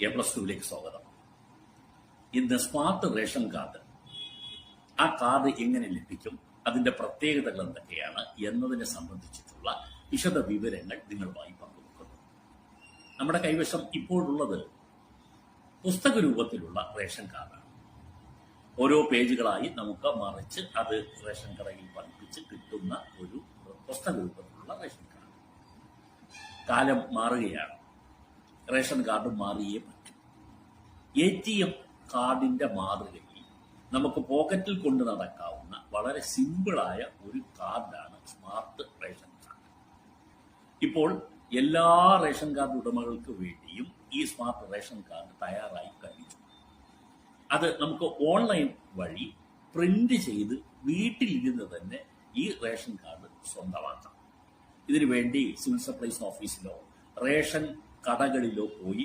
A+2 സ്വാഗതം. ഇന്ന് smart ration card, ആ കാർഡ് എങ്ങനെ ലഭിക്കും, അതിന്റെ പ്രത്യേകതകൾ എന്തൊക്കെയാണ് എന്നതിനെ സംബന്ധിച്ചിട്ടുള്ള വിശദ വിവരങ്ങൾ നിങ്ങളുമായി പങ്കുവെക്കുന്നു. നമ്മുടെ കൈവശം ഇപ്പോഴുള്ളത് പുസ്തക രൂപത്തിലുള്ള റേഷൻ കാർഡാണ്. ഓരോ പേജുകളായി നമുക്ക് മറിച്ച് അത് റേഷൻ കടയിൽ പതിപ്പിച്ച് കിട്ടുന്ന ഒരു പുസ്തക രൂപത്തിലുള്ള റേഷൻ കാർഡ്. കാലം മാറുകയാണ്, റേഷൻ കാർഡ് മാറിയേ പറ്റും. ATM കാർഡിന്റെ മാതൃകയിൽ നമുക്ക് പോക്കറ്റിൽ കൊണ്ട് നടക്കാവുന്ന വളരെ സിമ്പിളായ ഒരു കാർഡാണ് സ്മാർട്ട് റേഷൻ കാർഡ്. ഇപ്പോൾ എല്ലാ റേഷൻ കാർഡ് ഉടമകൾക്ക് വേണ്ടിയും ഈ സ്മാർട്ട് റേഷൻ കാർഡ് തയ്യാറായി കഴിഞ്ഞു. അത് നമുക്ക് ഓൺലൈൻ വഴി പ്രിന്റ് ചെയ്ത് വീട്ടിലിരുന്ന് തന്നെ ഈ റേഷൻ കാർഡ് സ്വന്തമാക്കാം. ഇതിനുവേണ്ടി സിവിൽ സപ്ലൈസ് ഓഫീസിലോ റേഷൻ കടകളിലോ പോയി